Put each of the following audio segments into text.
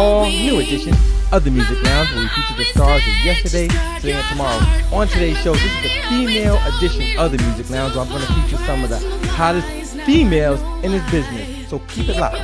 all-new edition of the Music Lounge, where we feature the stars of yesterday, today, and tomorrow. On today's show, this is the female edition of the Music Lounge, where I'm going to feature some of the hottest females in this business. So keep it locked.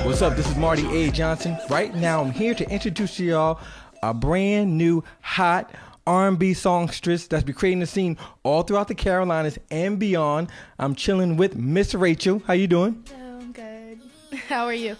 What's up? This is Marty A. Johnson. Right now, I'm here to introduce to y'all a brand new hot R&B songstress that's been creating the scene all throughout the Carolinas and beyond. I'm chilling with Miss Rachel. How you doing? Oh, I'm good. How are you?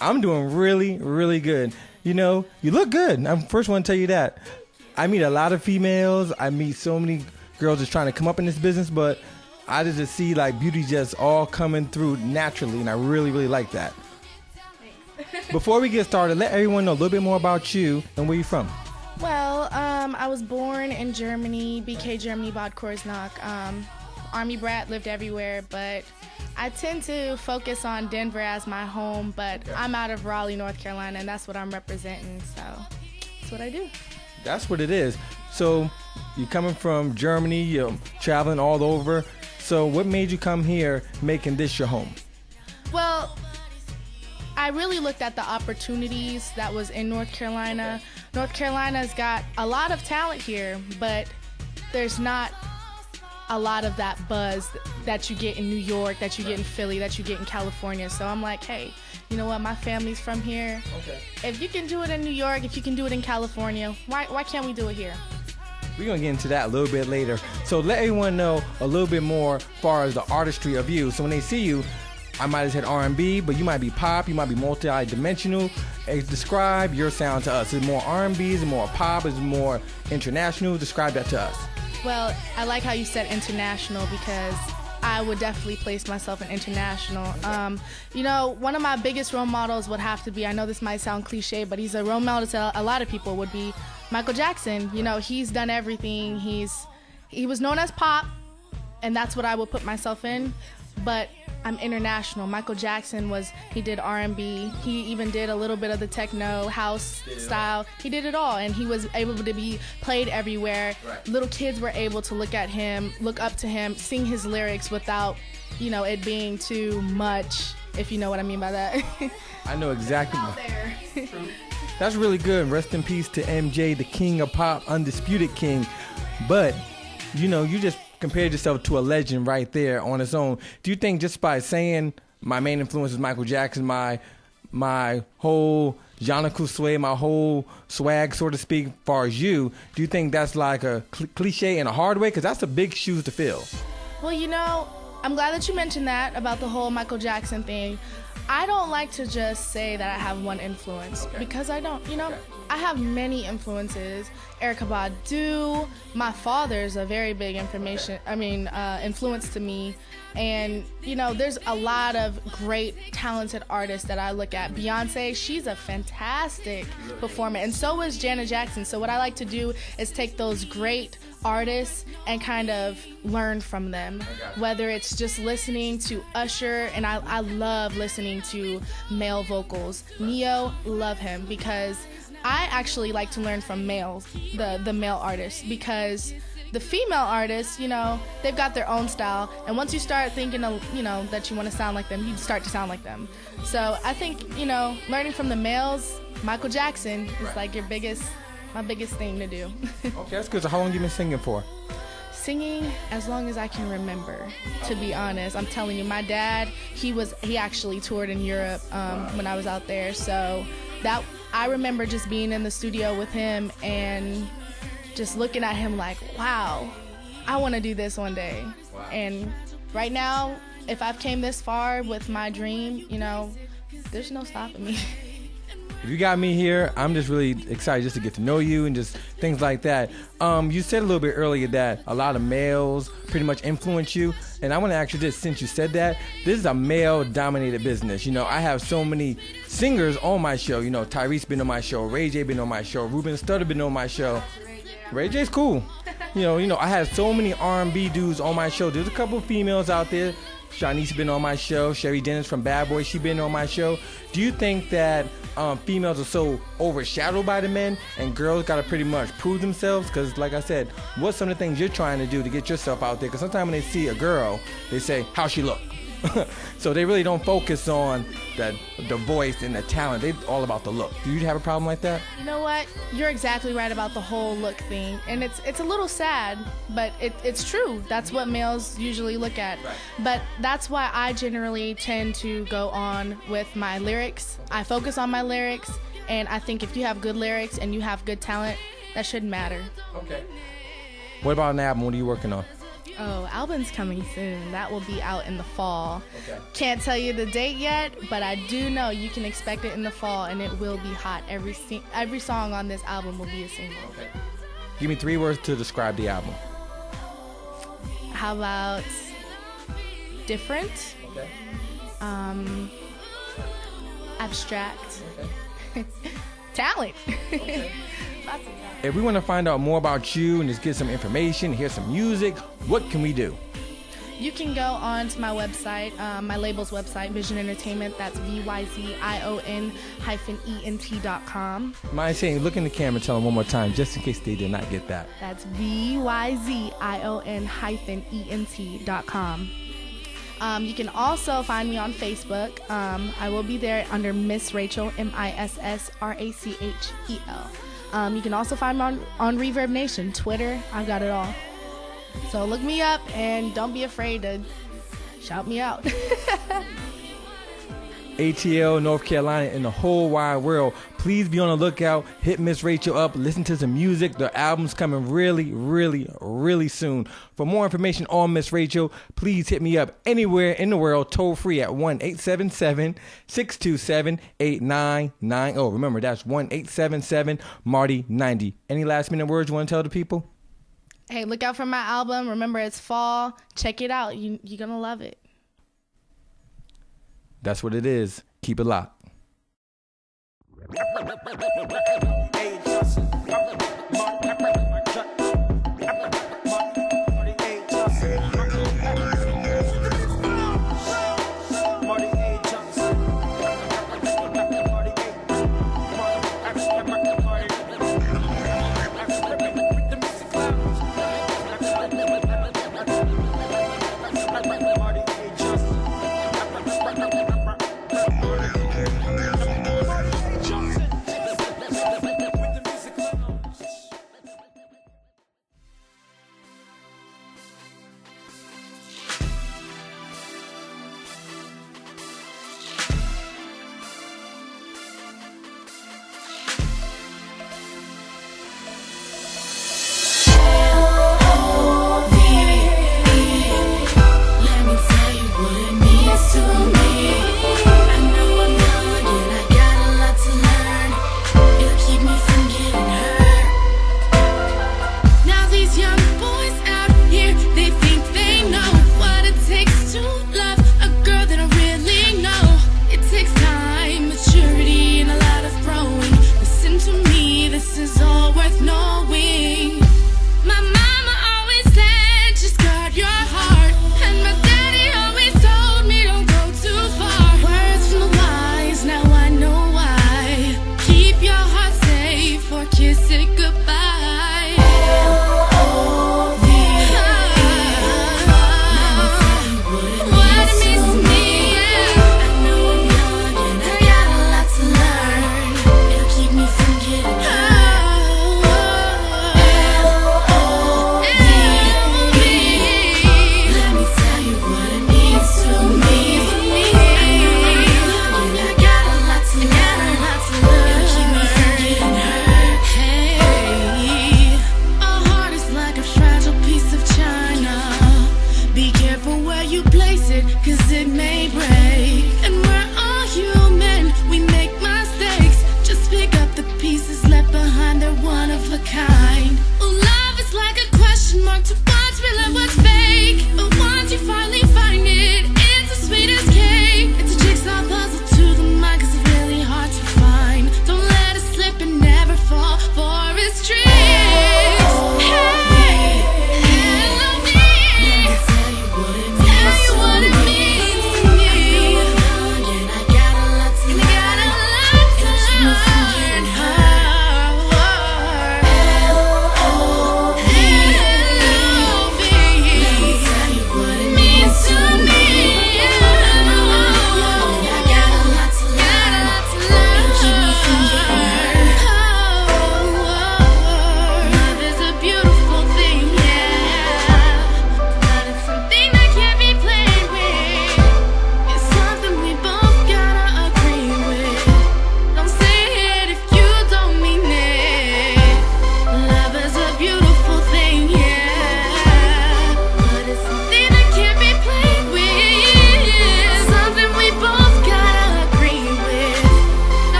I'm doing really, really good. You know, you look good. I first want to tell you that. I meet a lot of females. I meet so many girls that's trying to come up in this business, but I just see like beauty just all coming through naturally, and I really, really like that. Before we get started, let everyone know a little bit more about you and where you're from. Well, I was born in Germany, BK Germany, Bad Kreuznach. Army brat, lived everywhere, but I tend to focus on Denver as my home, but I'm out of Raleigh, North Carolina, and that's what I'm representing, so that's what I do. That's what it is. So you're coming from Germany, you're traveling all over. So what made you come here making this your home? Well, I really looked at the opportunities that was in North Carolina. North Carolina's got a lot of talent here, but there's not a lot of that buzz that you get in New York, that you get in Philly, that you get in California. So I'm like, hey, you know what? My family's from here. Okay. If you can do it in New York, if you can do it in California, why can't we do it here? We're going to get into that a little bit later. So let everyone know a little bit more as far as the artistry of you. So when they see you, I might have said R&B, but you might be pop, you might be multi-dimensional. Describe your sound to us. Is it more R&B? Is it more pop? Is it more international? Describe that to us. Well, I like how you said international because I would definitely place myself in international. You know, one of my biggest role models would have to be, I know this might sound cliche, but he's a role model to a lot of people, would be Michael Jackson. You know, he's done everything. He was known as pop, and that's what I would put myself in, but I'm international. Michael Jackson he did R&B. He even did a little bit of the techno house style. He did it all, and he was able to be played everywhere. Right. Little kids were able to look at him, look up to him, sing his lyrics without, you know, it being too much, if you know what I mean by that. I know exactly. Out there. That's really good. Rest in peace to MJ, the king of pop, undisputed king. But, you know, you just compared yourself to a legend right there on its own. Do you think just by saying my main influence is Michael Jackson, my whole genre couture, my whole swag, so to speak, as far as you, do you think that's like a cliche in a hard way? Because that's a big shoes to fill. Well, you know, I'm glad that you mentioned that about the whole Michael Jackson thing. I don't like to just say that I have one influence, because I don't, you know. Okay. I have many influences. Erykah Badu, my father's a very big influence to me. And, you know, there's a lot of great, talented artists that I look at. Beyonce, she's a fantastic performer, and so is Janet Jackson. So what I like to do is take those great artists and kind of learn from them, whether it's just listening to Usher, and I love listening to male vocals. Neo, love him, because I actually like to learn from males, the male artists, because the female artists, you know, they've got their own style, and once you start thinking of, you know, that you want to sound like them, you start to sound like them. So I think, you know, learning from the males, Michael Jackson is like my biggest thing to do. Okay, that's good. So how long have you been singing for? Singing as long as I can remember, to be honest. I'm telling you, my dad, he actually toured in Europe when I was out there, so that I remember just being in the studio with him and just looking at him like, wow, I want to do this one day. Wow. And right now, if I've came this far with my dream, you know, there's no stopping me. if you got me here, I'm just really excited just to get to know you and just things like that. You said a little bit earlier that a lot of males pretty much influence you, and I want to ask you this: since you said that, this is a male-dominated business. You know, I have so many singers on my show. You know, Tyrese been on my show, Ray J been on my show, Ruben Studdard been on my show. Ray J's cool. You know, I have so many R&B dudes on my show. There's a couple of females out there. Shanice been on my show. Sherry Dennis from Bad Boy, she been on my show. Do you think that females are so overshadowed by the men and girls got to pretty much prove themselves? Because like I said, what's some of the things you're trying to do to get yourself out there? Because sometimes when they see a girl, they say, how she look? So they really don't focus on the voice and the talent. They all about the look. Do you have a problem like that? You know what? You're exactly right about the whole look thing, and it's a little sad, but it's true. That's what males usually look at. Right. But that's why I generally tend to go on with my lyrics. I focus on my lyrics, and I think if you have good lyrics and you have good talent, that shouldn't matter. Okay. What about an album? What are you working on? Oh, album's coming soon. That will be out in the fall. Okay. Can't tell you the date yet, but I do know you can expect it in the fall, and it will be hot. Every song on this album will be a single. Okay. Give me 3 words to describe the album. How about different? Okay. Abstract. Okay. Talent. Okay. Lots of talent. If we want to find out more about you and just get some information, hear some music, what can we do? You can go on to my website, my label's website, Vision Entertainment. That's VYZION-ENT.com. Mind saying, look in the camera and tell them one more time, just in case they did not get that. That's VYZION-ENT.com. You can also find me on Facebook. I will be there under Miss Rachel, MISSRACHEL. You can also find me on Reverb Nation, Twitter. I've got it all. So look me up and don't be afraid to shout me out. ATL, North Carolina, and the whole wide world. Please be on the lookout. Hit Miss Rachel up. Listen to some music. The album's coming really, really, really soon. For more information on Miss Rachel, please hit me up anywhere in the world, toll free at 1-877-627-8990. Remember, that's 1-877-MARTY-90. Any last minute words you want to tell the people? Hey, look out for my album. Remember, it's fall. Check it out. You're going to love it. That's what it is. Keep it locked.